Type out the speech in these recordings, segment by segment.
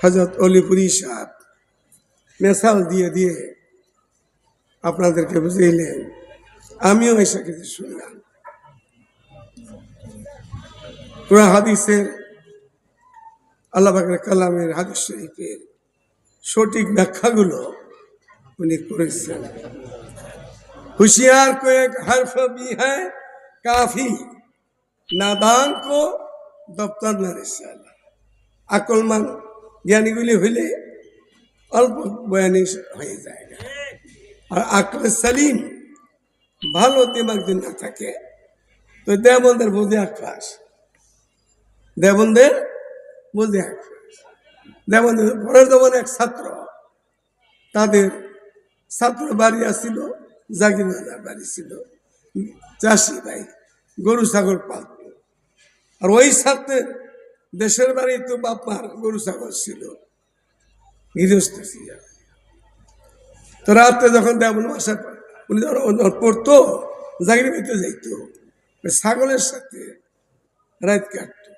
হযরত অলিপুরি সাহেব মেসাল দিয়ে দিয়ে আপনাদেরকে বুঝাইলেন, আমিও এসে কিছু শুনলাম। কোরআন হাদিসের, আল্লাহ পাকের কালামের, হাদিস শরীফের সঠিক ব্যাখ্যাগুলো উনি করেছেন। होशियार को एक हर्फ भी है काफी, नादान को दफ्तर न रिसाला। আকলমান জ্ঞানীগুলি হইলে অল্প বয়ানি হয়ে যায়, আর আকলে সালিম ভালো দিমাগ যদি না থাকে তো দেবন্দের বোঝে আকাশ, দেবন্দের বোঝে আকাশ। দেবন্দের পরের জমানে এক ছাত্র, তাদের ছাত্র বাড়ি আসছিল, জাগিরদার বাড়ি ছিল, চাষি ভাই গরু ছাগল পালত। আর ওই ছাত্রের দেশের বাড়ি তো বাপমার গরু ছাগল ছিল, গৃহস্থ ছিল। তো রাত্রে যখন দেবন বাসা উনি পড়তো, জাগির ভিতরে যাইতো, ছাগলের সাথে রাত কাটতো।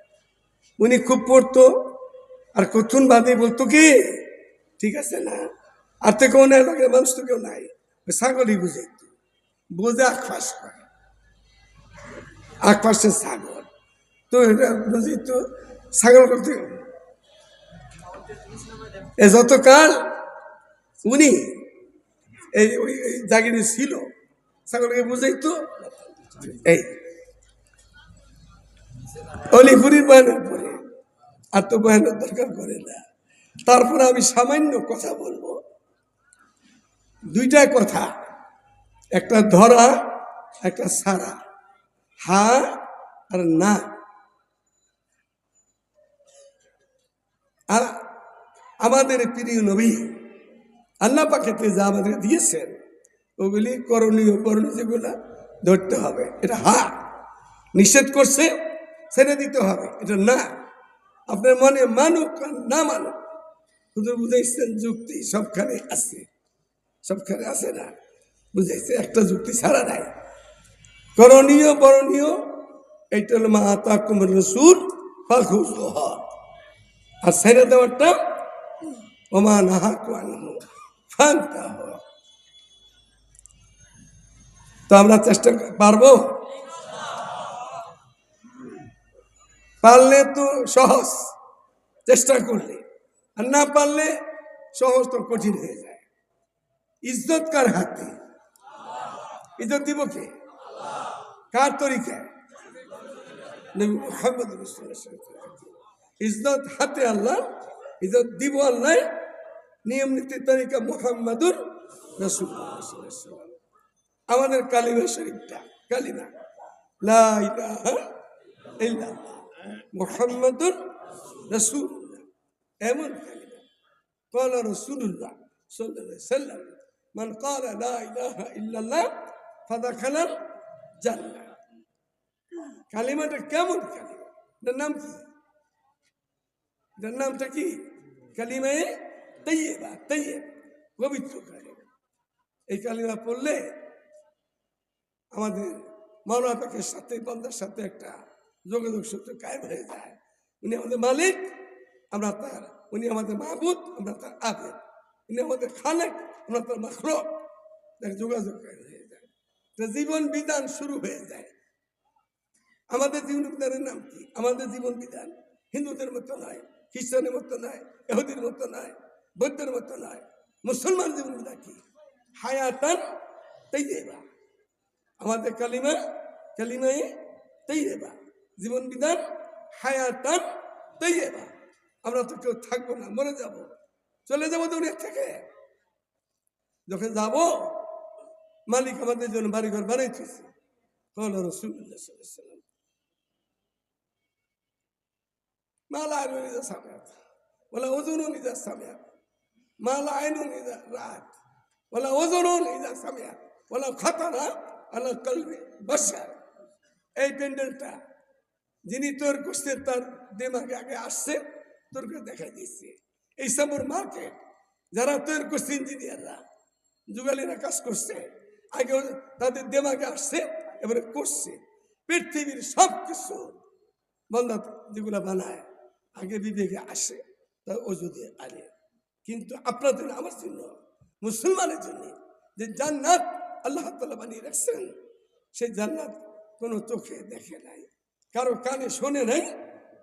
উনি খুব পড়তো, আর কখন বাদে বলতো কি ঠিক আছে না, আর তো কেউ নাই, লোকের মানুষ তো কেউ নাই, ছাগলই বুঝাইতো, বোঝে আখফাস করে, আখফাসের ছাগল তো এটা বুঝিত। ছাগল করতে যতকাল উনি এই ওই জাগিরে ছিল, ছাগলকে বুঝাইতো। এই অলিপুরির বয়ানের পরে আর তো বয়ানের দরকার করে না। তারপরে আমি সামান্য কথা বলবো, দুইটা কথা, একটা ধরা একটা সারা, হা আর না। আর আমাদের প্রিয় নবী আল্লাহ পাকেতে যা আমাদের দিয়েছেন ওগুলি করণীয় করণীয় যেগুলা ধরতে হবে, এটা হা। নিষেধ করছে ছেড়ে দিতে হবে, এটা না। আপনার মনে মানুক আর না মানুক, শুধু বুঝাইছেন যুক্তি সবখানে আছে, সবখানে আছে না, বুঝাইছে একটা যুক্তি ছাড়া নাই। করণীয় বরণীয় এইটা হলো মা আতাকুম রাসূল ফাখুযুহ, আর ছেড়ে দেওয়ারটা ওমা নাহাকু আনহু ফান্তাহু। তো আমরা চেষ্টা পারবো, পারলে তো সহজ, চেষ্টা করলে, আর না পারলে সহজ তো কঠিন হয়ে যায়। ইজ্জত কার হাতে? ইজ্জত দিব কে? কার তরিকায়? নবী মুহাম্মদ রাসূলুল্লাহ সাল্লাল্লাহু আলাইহি ওয়াসাল্লাম। ইজ্জত হাতে আল্লাহ, ইজ্জত দিব আল্লাহ, নিয়ম নীতি তরিকা মুহাম্মাদুর রাসূলুল্লাহ সাল্লাল্লাহু আলাইহি ওয়াসাল্লাম। আমাদের কালিমা শরীফটা, কালিমা লা ইলাহা ইল্লাল্লাহ মুহাম্মাদুর রাসূলুল্লাহ, এমন কালিমা। ক্বালা রাসূলুল্লাহ সাল্লাল্লাহু আলাইহি ওয়াসাল্লাম, মান ক্বালা লা ইলাহা ইল্লাল্লাহ ফাদাখালাল জান্নাহ। কালিমাটা কেমন কালিমা? এটার নাম কি? এটার নামটা কি? কালিমায়ে তাইয়্যিবা, তাইয়্যিব, পবিত্র কালিমা। এই কালিমা পড়লে আমাদের মাওলানা পাকের সাথে, বান্দার সাথে একটা যোগাযোগ সূত্র কায়েম হয়ে যায়। উনি আমাদের মালিক, আমরা তার, উনি আমাদের মাহবুদ, আমরা তার আবেদ, উনি আমাদের খালেক, আমরা তার মাখলুক। যোগাযোগ কায়েম হয়ে যায়, জীবন বিধান শুরু হয়ে যায়। আমাদের জীবন বিধানের নাম কি? আমাদের জীবন বিধান হিন্দুদের মতো নয়, খ্রিস্টানের মতো নয়, ইহুদির মতো নয়, বৌদ্ধের মতো নয়। মুসলমান জীবন বিধান কি? হায়াতান তাইয়্যিবা। আমাদের কালিমা, কালিমায়ে তাইয়্যিবা, জীবন বিধান হায়াতান তাইয়্যিবা। আমরা তো কেউ থাকবো না, মরে যাব, চলে যাবো দুনিয়া থেকে। যখন যাব, মালিক আমাদের জন্য বাড়িঘর বানাইতেছে। ক্বালা রাসূলুল্লাহ সাল্লাল্লাহু আলাইহি ওয়াসাল্লাম, মা লা আইনুন ইযা সামিআত ওয়ালা উযুনুন ইযা সামিআত, মা লা আইনুন ইযা রাআত ওয়ালা উযুনুন ইযা সামিআত ওয়ালা খাতারা আলা কলবি বাশার। এই প্যান্ডেলটা যিনি তৈরি করছে তার দিমাগে আগে আসছে, তোরকে দেখা দিচ্ছে। এই সাবর মার্কেট যারা তৈরি করছে, ইঞ্জিনিয়াররা, যুগালীরা কাজ করছে, আগে তাদের দিমাগে আসছে, এবারে করছে। পৃথিবীর সব কিছু বান্দা যেগুলা বানায় আগে বিবেকে আসে, তা ও যদি আনে, কিন্তু আপনাদের আমার জন্য, মুসলমানের জন্য যে জান্নাত আল্লাহ তাআলা বানিয়ে রাখছেন, সেই জান্নাত কোনো চোখে দেখে নাই, কারো কানে শোনে নাই,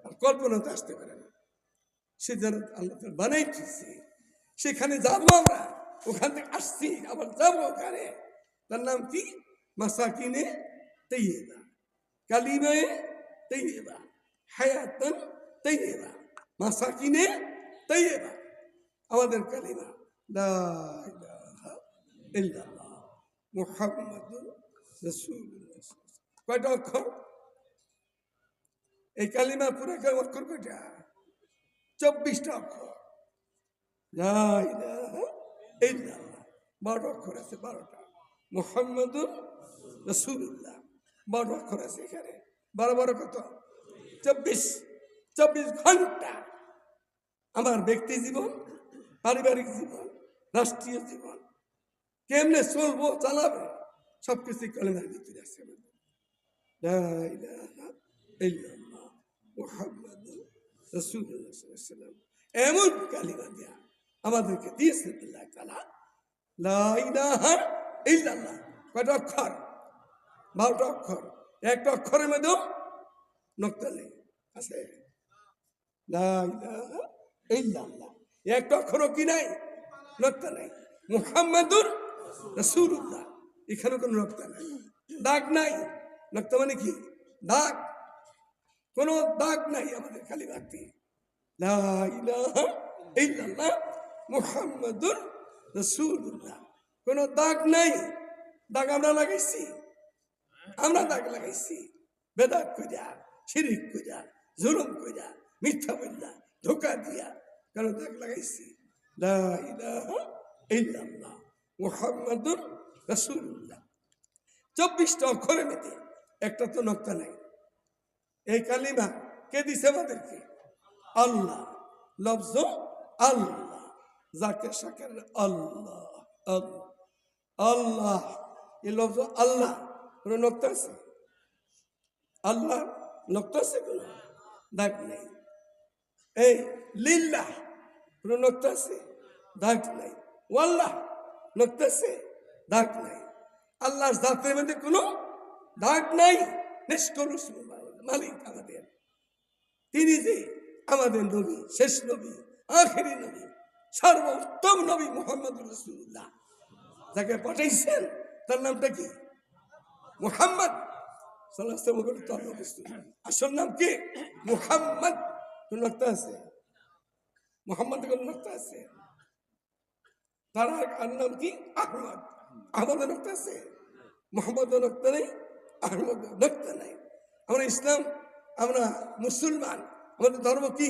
আর কল্পনাতে আসতে পারে না। সে জান্নাত আল্লাহ তাআলা বানাইতেছে, সেখানে যাবো আমরা, ওখান থেকে আসছি আবার যাবো ওখানে। তার নাম কি? মাসাকিনে তাইয়্যিবা, কালিমায়ে তাইয়্যিবা, হায়াতান তাইয়্যিবা, মাসাকিনে তাইয়্যিবা। আমাদের কালিমা লা ইলাহা ইল্লাল্লাহ মুহাম্মাদুর রাসূলুল্লাহ। কয়টা অক্ষর এই কালিমা? পুরো অক্ষর কয়টা? 24টা অক্ষর। লা ইলাহা ইল্লাল্লাহ 12 অক্ষর আছে, 12টা। মুহাম্মাদুর রাসূলুল্লাহ 12 অক্ষর আছে এখানে। 12 কত? 24 ঘন্টা আমার ব্যক্তি জীবন, পারিবারিক জীবন, রাষ্ট্রীয় জীবন কেমনে চলবো, চালাবে, সবকিছু কালিমার ভিতরে আছে। লা ইলাহা ইল্লাল্লাহ মুহাম্মাদুর রাসূলুল্লাহ সাল্লাল্লাহু আলাইহি ওয়াসাল্লাম এমন কালিমা দিয়া আমাদেরকে দিয়েছেন আল্লাহ তাআলা। লা ইলাহা ইল্লাল্লাহ কয়টা অক্ষর? 12টা অক্ষর। একটা অক্ষরের মধ্যেও নক্তা নেই, আছে? লা ইলাহা ইল্লাল্লাহ একটা অক্ষরও কি নাই? নক্তা নাই। মুহাম্মাদুর রাসূলুল্লাহ এখানে কোনো নক্তা নাই, দাগ নাই। নক্তা মানে কি? দাগ। কোনো দাগ নাই আমাদের কালিমাতে। লা ইলাহা ইল্লাল্লাহ মুহাম্মাদুর রাসূলুল্লাহ, কোনো দাগ নাই। দাগ আমরা লাগাইছি, আমরা দাগ লাগাইছি বেদাত কইরা, শিরিক কইরা, জুলুম কইরা, মিথ্যা বইলা, ধোঁকা দিয়া, কারণ দাগ লাগাইছি। লা ইলাহা ইল্লাল্লাহ মুহাম্মাদুর রাসূলুল্লাহ 24টা অক্ষরের মধ্যে একটা তো নক্তা নাই। এই কালিমা কে দিছে আমাদেরকে? আল্লাহ। লফজ আল্লাহ, যাকে সাকের আল্লাহ, আল্লাহ, আল্লাহ। এই লফজ আল্লাহ কোনো নক্তা আছে? আল্লাহ নক্তা আছে? কোনো দাগ নেই। এই লিল্লাহ কোনো নক্তা আছে? দাগ নাই। ওয়াল্লাহ নক্তা আছে? দাগ নাই। আল্লাহর জাতের মধ্যে কোনো দাগ নাই। নিষ্কলুষ মালিক আমাদের, তিনি যে আমাদের নবী, শেষ নবী, আখেরি নবী, সর্বোত্তম নবী মুহাম্মদুর রাসূলুল্লাহ, যাকে পাঠাইছেন তার নামটা কি? মুহাম্মদ সাল্লাল্লাহু আলাইহি ওয়াসাল্লাম। আসল নাম কি? মুহাম্মদ। কোন নক্তা আছে? মুহাম্মদ কোন নক্তা আছে? তার আর নাম কি? আহমদ। আহমদের নক্তা আছে? মুহাম্মদের নক্তা নেই, আহমদের নক্তা নাই। আমরা ইসলাম, আমরা মুসলমান, আমাদের ধর্ম কি?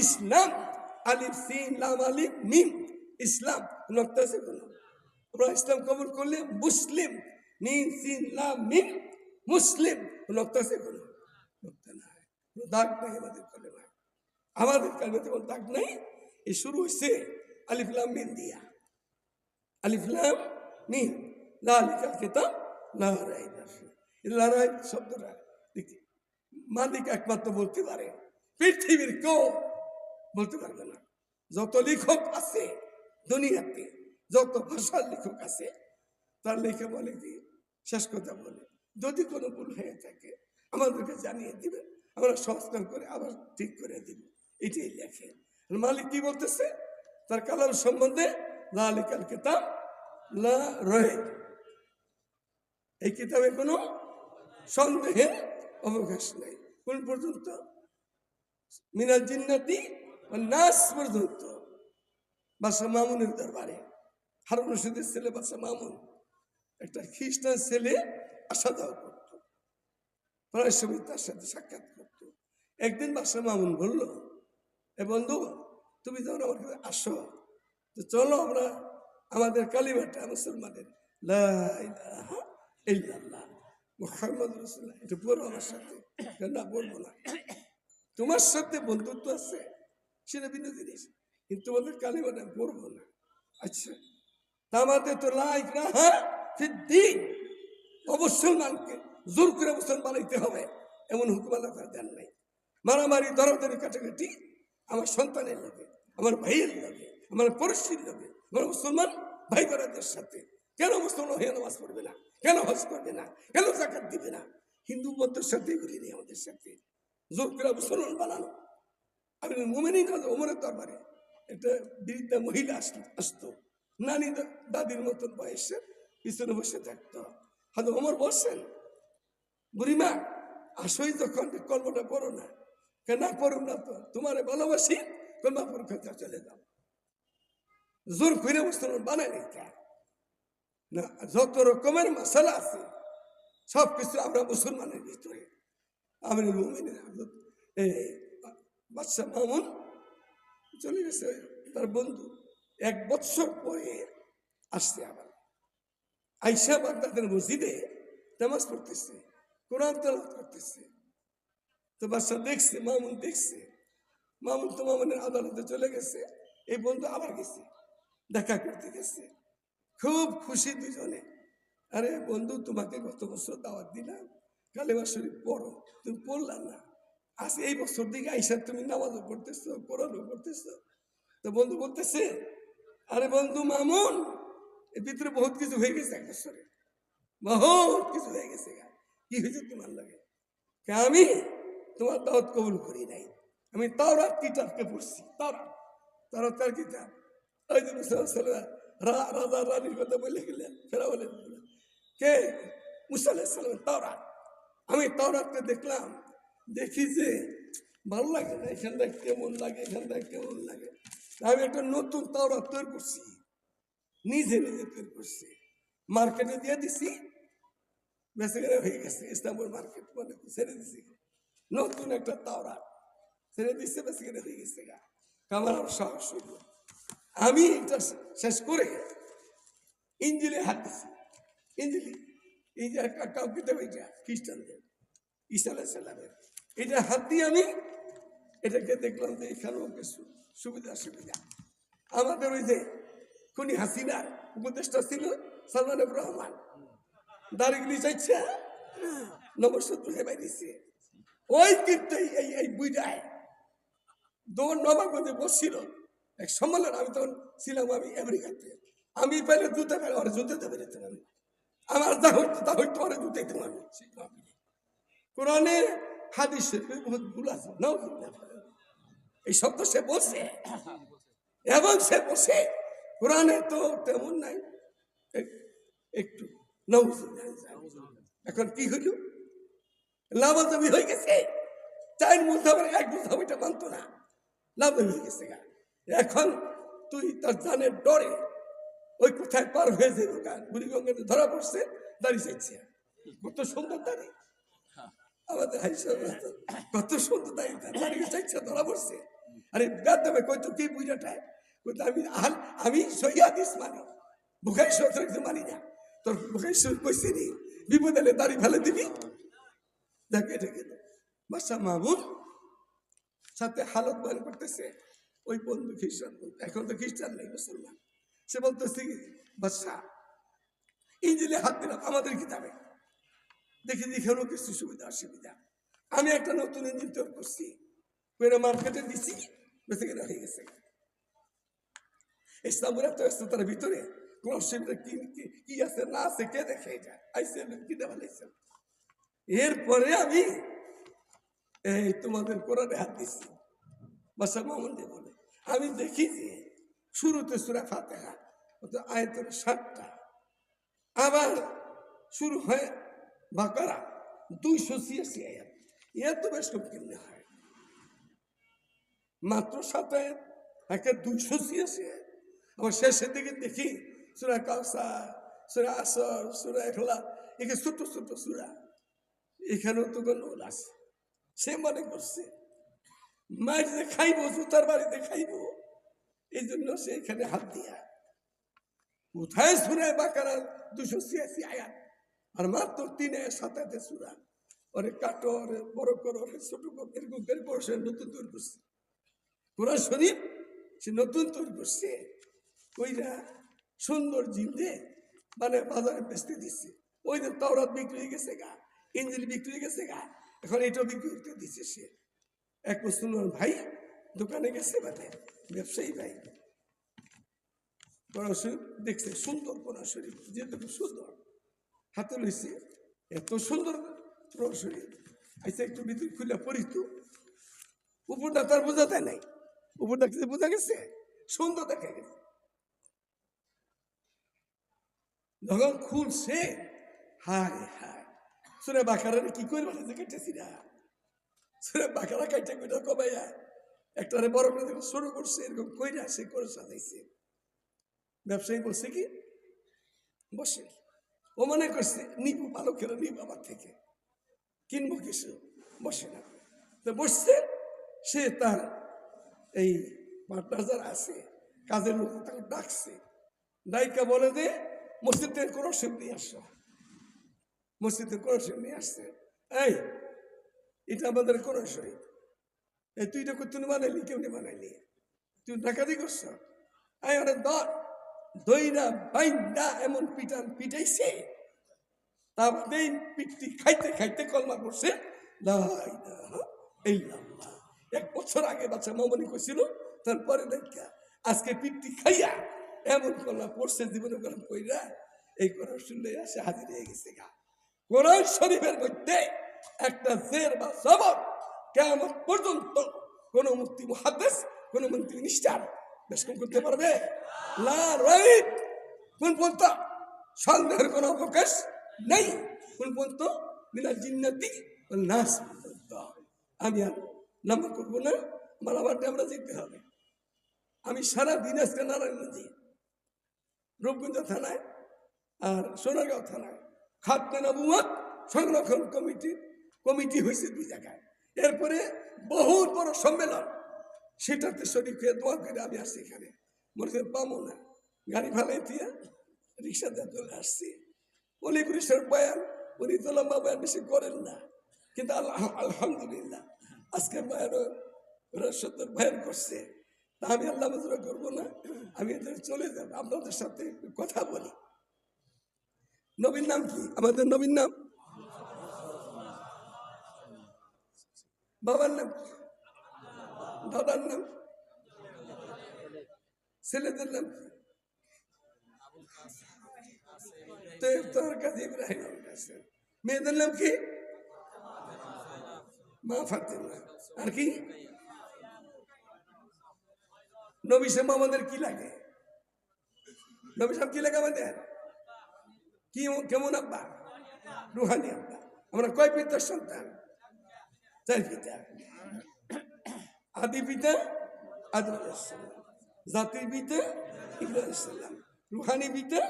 ইসলাম। আলিফ সিন লাম আলিফ মিম, ইসলাম। নক্তা আছে কোন? আমরা ইসলাম কবুল করলে মুসলিম, মিম সিন লাম মিম মুসলিম। নক্তা আছে কোন? নক্তা নাই, দাগ নাই আমাদের কালেমায়। আমাদের কালেমাতে কোনো দাগ নাই। এই শুরু হয়েছে আলিফ লাম মিম দিয়া। আলিফ লাম মিম, যালিকাল কিতাব লা রাইবা ফীহ। লা রাইব শব্দটা মালিক একমাত্র বলতে পারে, পৃথিবীর কেউ বলতে পারবে না। যত লেখক আছে দুনিয়াতে, যত ভাষার লেখক আছে, তার লেখে বলে কি? শেষ কথা বলে, যদি কোনো ভুল হয়ে থাকে আমাদেরকে জানিয়ে দিবে, আমরা সংস্কার করে আবার ঠিক করে দিব, এটাই লেখে। মালিক কি বলতেছে তার কালাম সম্বন্ধে? যালিকাল কিতাব লা রাইব, এই কিতাবে কোনো সন্দেহের অবকাশ নাই। কোন পর্যন্ত? মিনাল জিন্নাতি ওয়ান নাস পর্যন্ত। বাদশা মামুনের দরবারে হারুন রশিদের ছেলে বাদশা মামুন একটা খ্রিস্টান ছেলে আসা যাওয়া করতো, প্রায় সময় তার সাথে সাক্ষাৎ করতো। একদিন বাদশা মামুন বলল, এ বন্ধু, তুমি যখন আমার কাছে আসো, তো চলো আমরা আমাদের কালিমাটা মুসলমানের লা ইলাহা ইল্লাল্লাহ মুহাম্মাদুর রাসূলুল্লাহ এটা পড়ো আমার সাথে। না, বলবো না, তোমার সাথে বন্ধুত্ব আছে সেটা ভিন্ন জিনিস, কিন্তু তোমাদের কালিমাটা পড়বো না। আচ্ছা, আমাদের তো লা ইকরাহা ফিদ্দীন, অমুসলমানকে জোর করে মুসলমান বানাইতে হবে এমন হুকুম আল্লাহ তাআলা দেন নাই। মারামারি, দরাদরি, কাটাকাটি আমার সন্তানের লোকে, আমার ভাইয়ের লোকে, আমার পড়শির লোকে, আমার মুসলমান ভাই বোনদের সাথে কেন মুসলমান হয়ে নামাজ পড়বে না, কেন হজ করবে না, কেন জাকাত দিবে না? হিন্দু মতের সাথে এগুলি নেই আমাদের সাথে। জোর করে মুসলমান বানানো। আমি মোমেনই না, ওমরের দরবারে একটা বৃদ্ধা মহিলা আসতো, নানি দাদির মতন বয়সের, পিছনে বসে থাকতো। হয়তো ওমর বসছেন, বুড়িমা আসোই যখন কর্মটা পড়ো না, কেন পড়ুন না তো, তোমারে ভালোবাসি, কর্মা পরীক্ষা চলে যাও। জোর করে মুসলমান বানায় নেই না। যত রকমের মশলা আছে সব কিছু আমরা মুসলমানের ভিতরে। আমিরুল মুমিনিন বাদশাহ মামুন চলে গেছে, তার বন্ধু 1 বছর পরে আসছে আবার। আইসা বাগদাদের মসজিদে নামাজ পড়তেছে, কোরআন তেলাওয়াত করতেছে। তো বাদশাহ দেখছে, মামুন দেখছে, মামুন তো মামুনের আদালতে চলে গেছে। এই বন্ধু আবার গেছে, দেখা করতে গেছে, খুব খুশি দুজনে। আরে বন্ধু, তোমাকে গত বছর দাওয়াত দিলাম কালেমা শরীফ পড়ো, তুমি পড়লাম না। আজ এই বছর দিকে আইসা তুমি নামাজও পড়তেছো, কোরআনও পড়তেছো। তো বন্ধু বলতেছে, আরে বন্ধু মামুন, এর ভিতরে বহুত কিছু হয়ে গেছে, 1 বছরে বহুত কিছু হয়ে গেছে। কি হয়েছে তোমার লাগে? আমি তোমার দাওয়াত কবুল করি নাই। আমি তাওরাত কিতাবকে পড়ছি, তাওরাতের কিতাব। ওই যে রাজা রানীর কথা বলে গেলেন, ফেরাউনের কে? মুসা আলাইহিস সালামের তাওরাত। আমি তাওরাতকে দেখলাম, দেখি যে ভালো লাগে না, এখানটা কেমন লাগে, এখানটা কেমন লাগে। আমি একটা নতুন তাওরাত তৈরি করছি, নিজে নিজে তৈরি করছি, মার্কেটে দিয়ে দিছি, বেচাকেনা হয়ে গেছে। ইস্তাম্বুল মার্কেট মানে ছেড়ে দিছি, নতুন একটা তাওরাত ছেড়ে দিচ্ছে, বেচাকেনা হয়ে গেছে। আমার আরো সাহস হইল। আমি এটা শেষ করে ইঞ্জিলে হাত দিছি। ইঞ্জিলি এই যে একটা কিতাব, এটা খ্রিস্টানদের, ঈসা আলাইহিস সালামের, এটা হাত দিয়ে আমি এটাকে দেখলাম যে এখানেও কিছু সুবিধা। আমাদের ওই যে খুনি হাসিনার উপদেষ্টা ছিল সালমান এফ রহমান, দাঁড়িয়ে চাইছে নবসূত্র হেবাই দিচ্ছে। ওই কিন্তু এই বুঝায় দৌড় নবাগঞ্জে বসছিল এক সম্মেলন। আমি তখন ছিলাম, আমি আমেরিকাতে। আমি পাইলে জুতে পাই, ওরা জুতেতে পেরেছিলাম। আমি আমার যা হইতো তা হইতো, ওরা জুতেতাম আমি। কোরআনে হাদিসে বহুত ভুল আছে, এই শব্দ সে বলছে এবং সে বসে। কোরআনে তো তেমন নাই, একটু এখন কি হইল, লাভাজবি হয়ে গেছে। 4 মুসাফের 1 মুসাফিটা মানতো না, লাভাজবি হয়ে গেছে। এখন তুই তার জানের ডরে ওই কোথায় পার হয়ে যাবে, বুড়িগঙ্গে ধরা পড়ছে, দাঁড়িয়ে চাইছে। কত সুন্দর দাঁড়িয়ে, আমাদের কত সুন্দর দাঁড়িয়ে চাইছে, ধরা পড়ছে। আরে ব্যাদ দেবে কই তো কি বুঝাটায়, আমি সহিদিস মানি, বুখারী শরীফ মানি না। তোর বুখারী শরীফ কইছে নি বিপদ এলে দাড়ি ফেলে দিবি। দেখ এটা গেল বাদশাহ মামুন সাথে হালত বয়ান করতেছে। ওই বন্ধু খ্রিস্টান, এখন তো খ্রিস্টান নেই, মুসলমান। সে বলতেছে, বাদশাহ ইঞ্জিলে হাত দিলাম আমাদের কিতাবে, দেখি এখানেও কিছু সুবিধা অসুবিধা। আমি একটা নতুন ইঞ্জিন তৈরি করছি, মার্কেটে দিচ্ছি, বেঁচে গেলে হয়ে গেছে। ইসলামের তো তার ভিতরে কোন অসুবিধা কি আছে না আছে কে দেখে, এটা আইসে কিনে ফেলাইছে। এরপরে আমি এই তোমাদের কোরআনে হাত দিচ্ছি, বাদশাহ মামুন দিয়ে বলে। আমি দেখি যে শুরুতে সূরা ফাতিহা আয়াতের 60টা, আবার শুরু হয় বাকারা 286 আয়াত। এত বেশ কেমনে হয়, মাত্র 7 আয়াত, একে 286 আয়াত। আবার শেষের দিকে দেখি সূরা কাউসার, সূরা আসর, সূরা ইখলাস, একে ছোট ছোট সূরা। এখানেও তো গন্ডগোল আছে। সে মনে করছে মাটিতে খাইবো, জুতার বাড়িতে খাইবো, এই জন্য সে এখানে হাত দিয়া কোথায় সূরা বাকারা 286 আয়াত, আর মাত্র 3 আয়াত 7 আয়াতের সূরা। ওরে কাটো, ওরে বড় করো, ওরে ছোট করো, এরকম করে পড়ে সে নতুন তৈরি করছে। কোরআন শরীফ সে নতুন তৈরি করছে, ওইটা সুন্দর জিন্দে মানে বাজারে বেচতে দিচ্ছে। ওই যে তাওরাত বিক্রি হয়ে গেছে গা, ইঞ্জিল বিক্রি হয়ে গেছে গা, এখন এটাও বিক্রি করতে দিচ্ছে সে। এক মুসলমান ভাই দোকানে গেছে মানে ব্যবসায়ী ভাই কোরআন শরীফ দেখছে, সুন্দর কোরআন শরীফ, যেহেতু খুব সুন্দর হাতে লইছে, এত সুন্দর কোরআন শরীফ। আচ্ছা একটু ভিতরে খুলে পড়িত, উপরটা তার বোঝা দেয় নাই, উপরটা বোঝা গেছে, সুন্দর দেখা গেছে। যখন খুলছে, হায় হায়, সুরে বাকারা কি করে বলে কেটেছি না, সুরে বাকারা কাইটা কইটা কমাইয়া একটারে বড় করে যখন শুরু করছে, এরকম কইরা সে করে সাজাইছে। ব্যবসায়ী বলছে কি বসে, ও মনে করছে নিবু ভালো করে নিব আমার থেকে, কিনবো কিছু, বসে না। তো বসছে, সে তার এই পার্টনার যারা আছে কাজের লোক তাকে ডাকছে, ডাইকা বলে যে মসজিদ থেকে কোরআন শরীফ নিয়ে আসো। মসজিদে কোরআন শরীফ নিয়ে আসছে, এই এটা আমাদের কোরআন শরীফ, এই তুই এটা তুই বানাইলি, কেমনি বানাইলি, তুই ডাকাতি করছ, এই অনেক দর দইরা বাইন্দা এমন পিটান পিটাইছে, তারপরে পিঠটি খাইতে খাইতে কলমা করছে লা ইলাহা ইল্লাল্লাহ। 1 বছর আগে বাচ্চা মামনি কইছিল, তারপরে দেখা আজকে পিঠটি খাইয়া এমন কলমা পড়ছে, জীবনে কলম কইরা এই কোরআন শুনলে আসে হাজির হয়ে গেছে গা। কোরআন শরীফের মধ্যে একটা জের বা জবর কিয়ামত পর্যন্ত কোন মুফতি মুহাদ্দিস, কোন মন্ত্রী মিনিস্টার বেশকম করতে পারবে লা রাইব, কোন পর্যন্ত সন্দেহের কোনো অবকাশ নেই, কোন পর্যন্ত মিনাল জিন্নাতি ওয়ান নাস পর্যন্ত। আমি আর নামা করবো না, আমার আবারটা আমরা যেতে হবে। আমি সারা দিন আজকে নারায়ণগঞ্জে, রূপগঞ্জ থানায় আর সোনারগাঁও থানায় খাতনে নবুয়ত সংরক্ষণ কমিটি হয়েছে 2 জায়গায়। এরপরে বহুত বড় সম্মেলন, সেটাতে শরীর হয়ে দোয়া করে আমি আসছি এখানে। মনে করেন পাবো না, গাড়ি ফালাই দিয়ে রিক্সাতে চলে আসছি। অলিপুরি সর বয়ান, উনি তো লম্বা বয়ান বেশি করেন না, কিন্তু আলহামদুলিল্লাহ আজকের বয়ানও ওরা সত্তর বয়ান করছে। তা আমি আল্লাহ মজুরা করবো না, আমি এদের চলে যাব, আপনাদের সাথে কথা বলি। নবীর নাম কি? আমাদের নবীর নাম, বাবার নাম, দাদার নাম, ছেলেদের নাম তোর কাছে ইব্রাহিম, মেয়েদের নাম কি? মা ফাতেমা। আর কি নবী সাহেব আমাদের কি লাগে? নবী সাহেব কি লাগে আমাদের? কি কেমন আব্বা? রুহানি আব্বা। আমরা কয় পিতার সন্তান? 4 পিতা। আদি পিতা আদম আলাইহিস সালাম, জাতির পিতা ইব্রাহিম আলাইহিস সালাম, রুহানি পিতা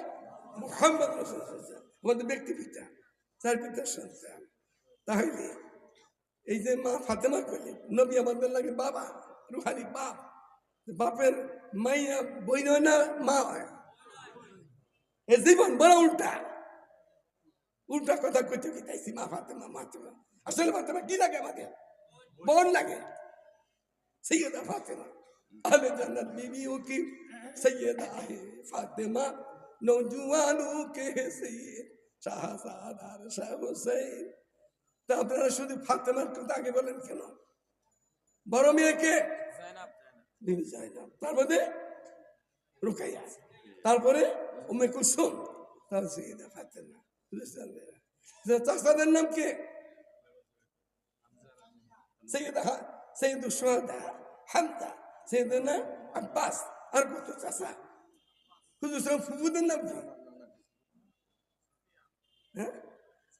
মুহাম্মদ রাসূলুল্লাহ সাল্লাল্লাহু আলাইহি ওয়াসাল্লাম, আমাদের ব্যক্তি পিতা, 4 পিতার সন্তান। তাহলে এই যে মা ফাতেমা কইলেন নবী আমাদের লাগে বাবা, রুহানি বাপ। বাপের মাইয়া বই নয় না, মা হয়। এ জীবন বড় উল্টা উল্টা কথা কইতে গিয়েছি। মা ফাতেমা, ফাতেমা আসলে ফাতেমা কি লাগে আমাদের? বোন লাগে। সৈয়দা ফাতেমা আহলে জান্নাত बीवियों की सैयदा है फातिमा, नौजवानों के सैयद शाहजादा शाह हुसैन। তা আপনারা শুধু ফাতেমার কথা আগে বলেন কেন? বড় মেয়েকে জাইনাব, তারপরে রুকাইয়া, তারপরে উম্মে কুলসুম, তারপরে সৈয়দা ফাতেমা। চাচাদের নাম কে? সৈয়দুল শুহাদা হামজা, সৈয়দনা আব্বাস, আর কত চাচা। হুজুর সাহেব ফুফুদের নাম কি? হ্যাঁ,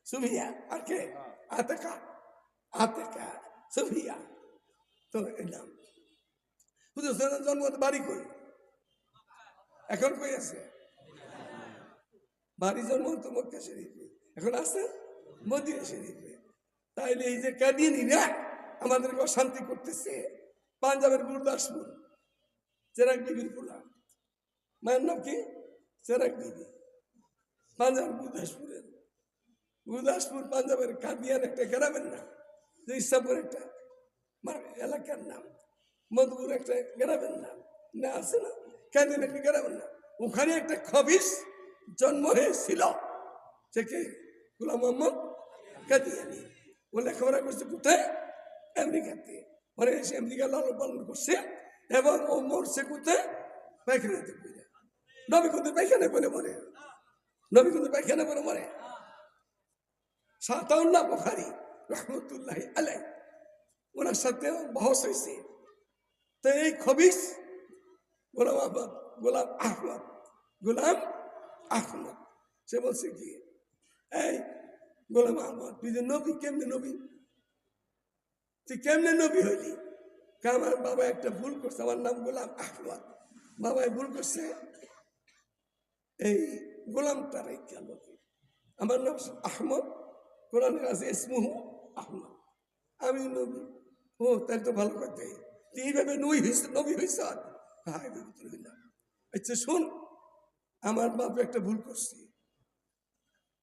সুফিয়া। আর কে? আতেকা, আতেকা, সুফিয়া। তো এই নাম হুজুর সাহেবের জন্ম বাড়ি কই? এখন কই আছে? বাড়ি জন্ম তো মক্কা শরীফে, এখন আছে মদিনা শরীফে। তাইলে এই যে কাদিয়ানীরা আমাদেরকে অশান্তি করতেছে, পাঞ্জাবের গুরদাসপুর চেরাগ বিবির পোলা, মায়ের নাম কি? চেরাগ বিবি। পাঞ্জাব গুরদাসপুর পাঞ্জাবের কাদিয়ান একটা গ্রামের নাম, ইসাপুর একটা এলাকার নাম, মধুপুর একটা গ্রামের নাম, না আছে না? কাদিয়ান একটা গ্রামের নাম। ওখানে একটা খবিস জন্ম হয়েছিল, সে কে? গোলাম মোহাম্মদ কাদিয়ানী। ও লেখাপড়া করছে কোথায়? আমেরিকাতে। পরে এসে আমেরিকা লালন পালন করছে এবং ও মরছে কোথায়? পায়খানাতে করে। নবী কিন্তু পায়খানা করে মরে, নবী কিন্তু পায়খানা করে মরে। সাতাউল্লাহ বুখারী রহমতুল্লাহ আলাইহি ওনার সাথে বহস হয়েছে। তো এই খবিস গোলাম আহমদ সে বলছে কি, এই গোলাম আহমদ তুই যে নবী, কেমনে নবী, তুই কেমনে নবী হইলি? আমার বাবা একটা ভুল করছে, আমার নাম গোলাম আহমদ, বাবাই ভুল করছে, এই গোলামটা রেখে নবী, আমার নাম আহমদ, কোরআনের আছে ইসমুহু আহমদ, আমি নবী। ও তাই তো ভালো কথা, তুই এইভাবে নবী হইস? আচ্ছা শোন, আমার বাপ একটা ভুল করছে,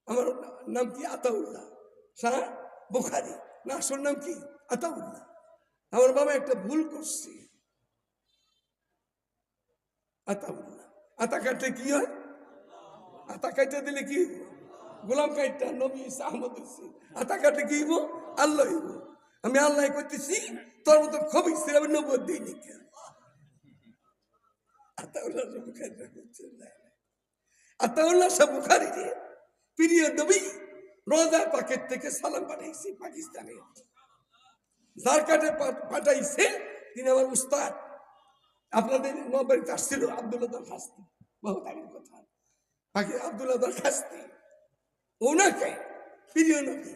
আমার নাম কি আতাউল্লাহ শাহ বুখারী, না আসল নাম কি আতাউল্লাহ। আমার বাবা একটা ভুল করছে, আতাউল্লাহ। আতা কাটলে কি হয়? আতা কাটতে দিলে কি হইব? গোলাম কাইটা নবী আহমদ হইছে। আতা কাটলে কি হইব? আল্লাহ হইব। আমি আল্লাহ করতেছি, তোর মতো খবিস আমি নবুয়ত দিই নি। আতাউল্লাহ শাহ বুখারী রাহমাতুল্লাহ আলাইহি, আতাউল্লাহ শাহ বুখারী রে প্রিয় নবী রোজা পাকের থেকে সালাম পাঠাইছে পাকিস্তানে, যার কাছে পাঠাইছে তিনি আমার উস্তাদ। আপনাদের নবাড়িতে আসছিল আব্দুল্লাহ দরখাস্তি, বহুত আগের কথা, বাকি আব্দুল্লাহ দরখাস্তি, ওনাকে প্রিয় নবী,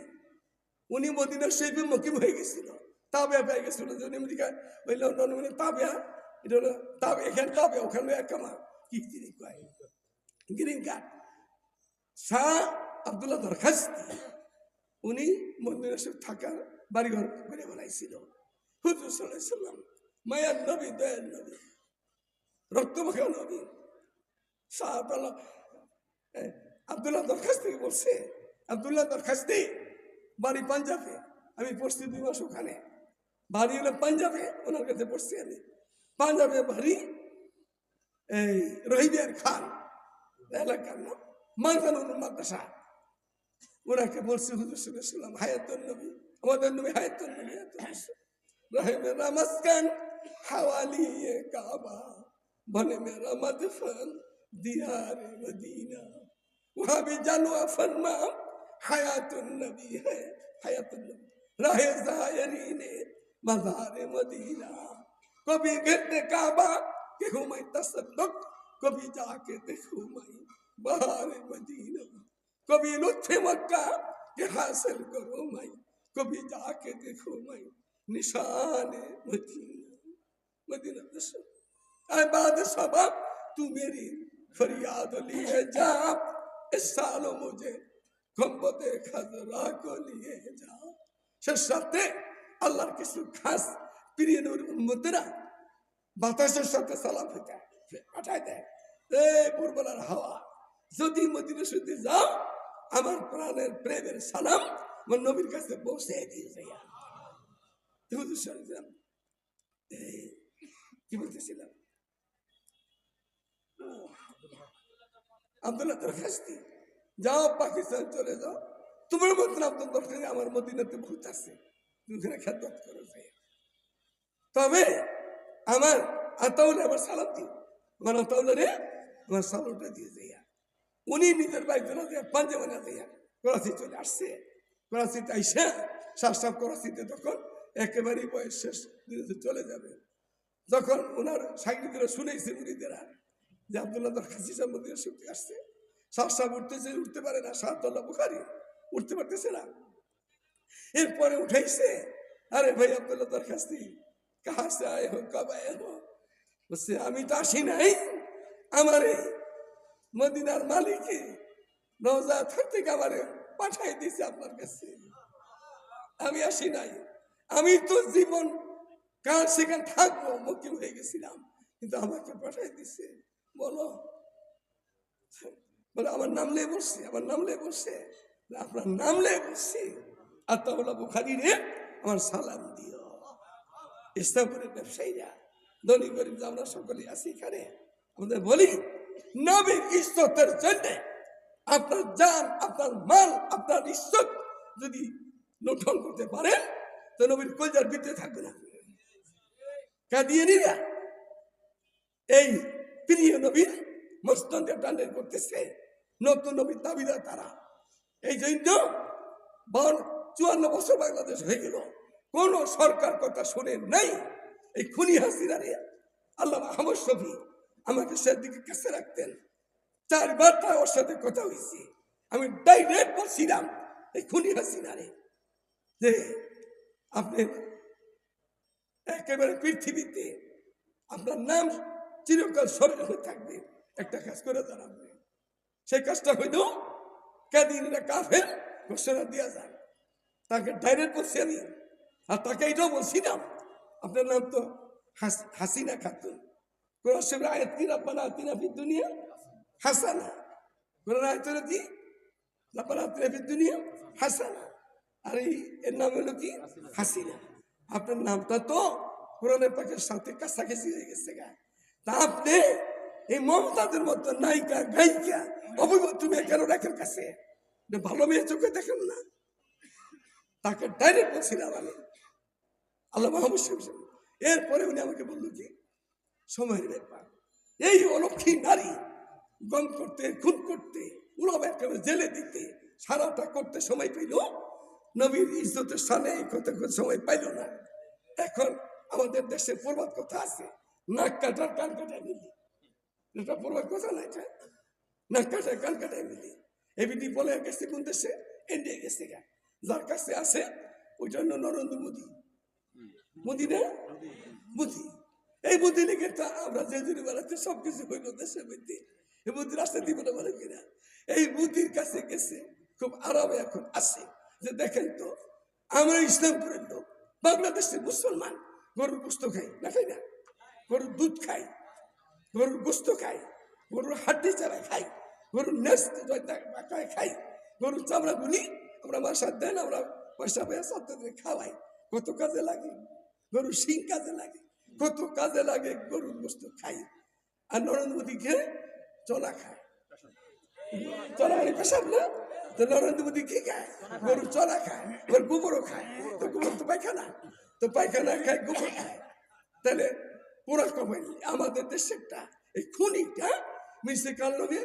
উনি মদিনার শরীফে মকিম হয়ে গেছিল, তাবিয়া পেয়ে গেছিল, আমেরিকায় ওই লন্ডন তাবিয়া, এটা হলো তাবে, এখানে তাবে, ওখানে একামা, কি তিনি কয় গ্রিন কার্ড। শাহ আব্দুল্লাহ দরখাস্তি উনি মদিনার শরীফ থাকার বাড়িঘর করে বানাইছিল। হুজুর সাল্লাল্লাহু আলাইহি সাল্লাম মায়ার নবী, দয়ার নবী, রক্তমাখা নবী। শাহ আব্দুল্লাহ দরখাস্তি বলছে, আব্দুল্লাহ দরখাস্তি বাড়ি পাঞ্জাবে, আমি পড়ছি 2 মাস ওখানে, বাড়ি হলো পাঞ্জাবে, ওনার কাছে পড়ছি আমি। পাঞ্জাবে বাড়ি, এই রহিবিয়ার খান এলাকার নাম মানসানুর মাদ্রাসা। ওনাকে বলছি হুজুর সাল্লাল্লাহু আলাইহি সাল্লাম হায়াতুন নবী, আমাদের নবী হায়াতুন নবী, রহে মেরা মাসকান হাওয়ালি কাবা, বনে মেরা মদফন দিয়ার মদিনা, वहां भी जानवा फरमा हयातुन नबी है, हयातुन नबी राहे ज़ायरीन मज़ार मदीना। कभी गिरते काबा के हूँ मैं तसद्दुक, कभी जाके देखूं मैं बहार मदीना, कभी लुत्फ़े मक्का के हासिल करूं मैं, कभी जाके देखूं मैं निशान मदीना। मदीना दशा ऐ बाद सबब तू मेरी फरियाद लिए जा, इस सालों मुझे गंबदे खजरा को लिए जा। শেষ রাতে আল্লাহর কিছু খাস প্রিয় উম্মতেরা বাতাসের সাথে সালাম পাঠায় দেয়, এই পূর্বলার হাওয়া যদি মদিনা শরীফে যাও, আমার প্রাণের প্রেমের সালাম আমার নবীর কাছে পৌঁছে দিয়ে যাইয়া। কি বলতেছিলাম? আব্দুল্লাহ দরখাস্তি, যাও পাকিস্তান চলে যাও, তোমার মতন আব্দুল দরখাস্তি আমার মদিনাতে ভূত আছে, তুমি ওখানে খেদমত করো যাই। তবে আমার আতাউল্লাহ আমার সালাম দিও, আমার আতাউল্লাহ রে আমার সালামটা দিয়ে যাইয়া। উনি নিজের বাড়িতে না যাইয়া পাঞ্জাবে না যাইয়া করাচি চলে আসছে। করাচিতে আইসা সাহসাব করাচিতে তখন একেবারেই বয়স শেষ চলে যাবে। যখন ওনার সাংবাদিকরা শুনেছে মুরিদেরা যে আব্দুল্লাহ দরখাস্তি মদিনা শরীফে আসছে, সাহসাব উঠতেছে, উঠতে পারে না, শাহ আব্দুল্লাহ বুখারী উঠতে পারতেছে না। এরপরে উঠাইছে, আরে ভাই আব্দুল্লাহ দরখাস্তি কাহা সে আয়ে হো, কব আয়ে হো? বলছে আমি তো আসি নাই, আমার এই মদিনার মালিকে রওজা থেকে আমারে পাঠাই দিয়েছে আপনার কাছে, আমি আসি নাই, আমি তো জীবন কাল সেখানে থাকবো মুকিম হয়ে গেছিলাম, কিন্তু আমাকে পাঠাই দিছে। বলো, বলে আমার নাম লে বলছি, আমার নাম লে বলছে, আপনার নাম লে বলছি, আতাউল্লাহ বুখারী রে আমার সালাম দিও। ইসলামের ব্যবসায়ীরা ধনী গরিব আমরা সকলে আছি এখানে, আমাদের বলি নবীর ইজ্জতের জন্য আপনার জান, আপনার মাল, আপনার ইজ্জত যদি লুণ্ঠন করতে পারেন তো নবীর কলজার ভিতরে থাকবে না। কাদিয়ানীরা এই প্রিয় নবীর মসনদে টান্ডার করতেছে, নতুন নবীর দাবিদার তারা। এই জন্য 54 বছর বাংলাদেশ হয়ে গেল, কোন সরকার কথা শুনে নাই। এই খুনি হাসিনারে আল্লাহ আহমদ শফি আমাকে সেদিকে কাছে রাখতেন, 4 বার তার ওর সাথে কথা হয়েছে। আমি ডাইরেক্ট বলছিলাম এই খুনি হাসিনারে যে আপনি একেবারে পৃথিবীতে আপনার নাম চিরকাল স্মরণ হয়ে থাকবে, একটা কাজ করে দাঁড়াবে। সেই কাজটা হইল কাদিয়ানীরা কাফের ঘোষণা দেওয়া যায়। তাকে ডাইরেক্ট বলছি আমি, আর তাকে এটাও বলছিলাম আপনার নাম তো হাসিনা খাতুন। কোরআন শরীফের আয়াত কি, রাব্বানা আতিনা ফিদ দুনিয়া হাসানা। কোরআন আয়াত হলো কি, রাব্বানা আতিনা ফিদ দুনিয়া হাসানা। আর এর নাম হলো কি, হাসিনা। আপনার নামটা তো কোরআনের পাকের সাথে কাছাকাছি হয়ে গেছে গা। তা আপনি এই মমতাদের মতো নায়িকা গায়িকা অভিমত মেয়ে কেন রাখেন কাছে? ভালো মেয়ে চোখে দেখেন না? তাকে ডাইরেক্ট বলছিলাম আমি, আল্লাহ মাহমুদ শফি। এরপরে উনি আমাকে বলল কি, সময়ের ব্যাপার, এই অলক্ষী নারী গম করতে, খুন করতে, উলামা একেবারে জেলে দিতে, সারাটা করতে সময় পেল, নবীর ইজ্জতের সামনে এই কথা সময় পাইল না। এখন আমাদের দেশে প্রবাদ কথা আছে, নাক কাটার কান কাটায় মিলি। এটা প্রবাদ কথা না, এটা নাক কাটার কান কাটায় মিলি। এবিটি বলে গেছে কোন দেশে, ইন্ডিয়া গেছে গা। যার কাছে আছে ওই জন্য নরেন্দ্র মোদী, মোদী না মোদী। এই বুদ্ধি লেগে তো আমরা যে জুড়ে বেড়াতে সবকিছু হইল দেশের মধ্যে। এই বুদ্ধি রাস্তা দিব না বলে কিনা, এই বুদ্ধির কাছে গেছে খুব আরামে এখন আছে। যে দেখেন তো, আমরা ইসলামপুরের লোক, বাংলাদেশের মুসলমান, গরুর গোস্ত খাই না, খাই না? গরুর দুধ খাই, গরুর গোস্ত খাই, গরুর হাড্ডি চারা খাই, গরুর নেস্ট খাই, গরুর চামড়া গুলি আমরা বাসার দেন, আমরা পয়সা পয়সা খাওয়াই। কত কাজে লাগে গরুর শিং, কাজে লাগে, কত কাজে লাগে গরুর গোস্ত খাই। আর নরেন্দ্র মোদী খেয়ে চলা খায়, চলা মানে পেশাব না, তো নরেন্দ্র মোদী কি খায়? গরুর চলা খায়, ওর গোবরও খায়। তো গোবর তো পায়খানা, তো পায়খানা খায়, গোবর খায়। তাহলে পুরা কমাই আমাদের দেশেরটা এই খুনিটা মিশে কাল লগে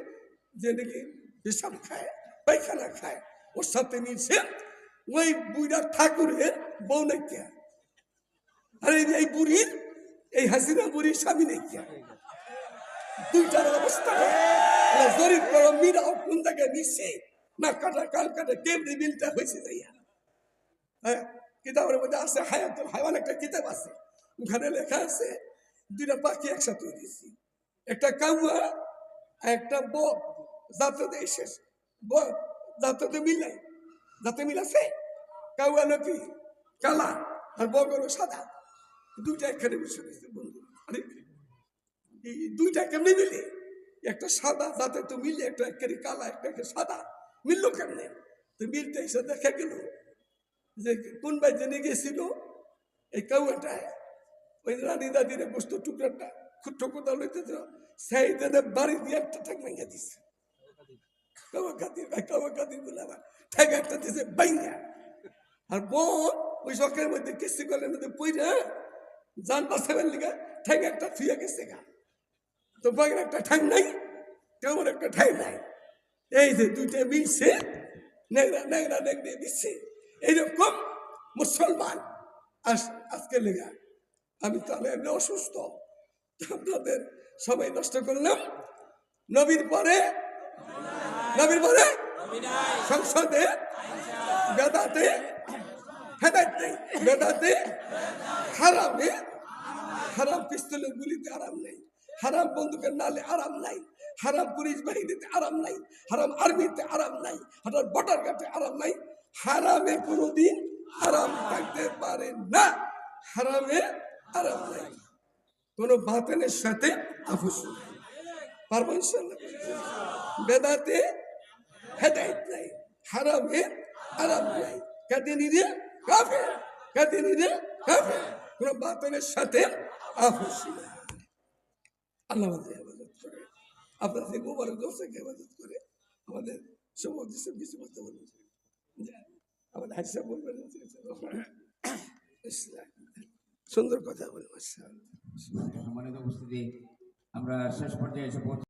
যে নাকি পেশাব খায়, পায়খানা খায়, ওর সাথে মিশে ওই বুড়া ঠাকুরের বউ নাকি। আর এই বুড়ির, এই হাসিনা বুড়ির স্বামী নাকি। দুইটার অবস্থা জরিপ করো, মিরা কোন জায়গায় মিশে না কাটা কাল কাটা কেমনি মিলটা হয়েছে যাইয়া। হ্যাঁ, কিতাবের মধ্যে আছে হায়াতুল হায়াওয়ান, একটা কিতাব আছে, ওখানে লেখা আছে দুইটা পাখি একসাথে দিয়েছি, একটা কাউয়া একটা বক, জাততে শেষ জাততে মিলাই, যাতে মিলাছে। কাউয়া নাকি কালা আর বক হলো সাদা, দুইটা এখানে মিশে দিয়েছে বন্ধু। আরে এই দুইটা কেমনি মিলে? একটা সাদা যাতে তো মিলে, একটা একেবারে কালা, একটা সাদা, মিললো কেমনে? তো মিলতে এসে দেখা গেল যে কোন ভাই জেনে গেছিল এই কাউয়াটায় ওই রানী দাদির গোস্ত টুকরাটা খুঁটো কোথাও লইতে সেই বাড়ি দিয়ে একটা ঠেক ভেঙে দিচ্ছে। কাউয়া খাতির ভাই, কাউয়া খাতির বলে আবার ঠেক একটা দিছে বাইঙ্গা। আর বোন ওই শখের মধ্যে কিস্তি কলের মধ্যে পইরা যান বাঁচাবেন লিগা ঠেক একটা থুয়ে গেছে গা। তো বাঘের একটা ঠাই নাই, কেমন একটা ঠাই নাই। এই যে দুইটা মিলছে, নেগড়া নেগড়া নেগড়ে দিচ্ছে। এইরকম মুসলমান আজকে লেগা আমি তাহলে এমনি অসুস্থ, আপনাদের সবাই নষ্ট করলাম। নবীর পরে সংসদে বেদাতে হেদায়েত নেই, বেদাতে হারামে, হারাম পিস্তলের গুলিতে আরাম নেই, হারাম বন্দুকের নালে আরাম নাই, হারাম পুলিশ বাহিনীতে আরাম নাই, হারাম আর্মিতে আরাম নাই, হারাম বর্ডার গার্ডে আরাম নাই। হারামে কোনোদিন আরাম থাকতে পারে না, হারামে আরাম নাই। কোন বাতিলের সাথে আপোষ নাই, পারবো ইনশাআল্লাহ। বেদাতে হেদায়েত নাই, হারামে আরাম নাই, কাদিয়ানীরা কাফের, কাদিয়ানীরা কাফের। কোন বাতিলের সাথে আপোষ নাই। আল্লাহ আমাদের হেফাজত করে, আপনাদের মোবারক দোষকে হেফাজত করে, আমাদের সমাজ দেশের কিছু করতে বলবেন, আমাদের হাদিসা বলবেন। সুন্দর কথা বলবো। সম্মানিত উপস্থিতি, আমরা শেষ পর্যায়ে এসে পৌঁছে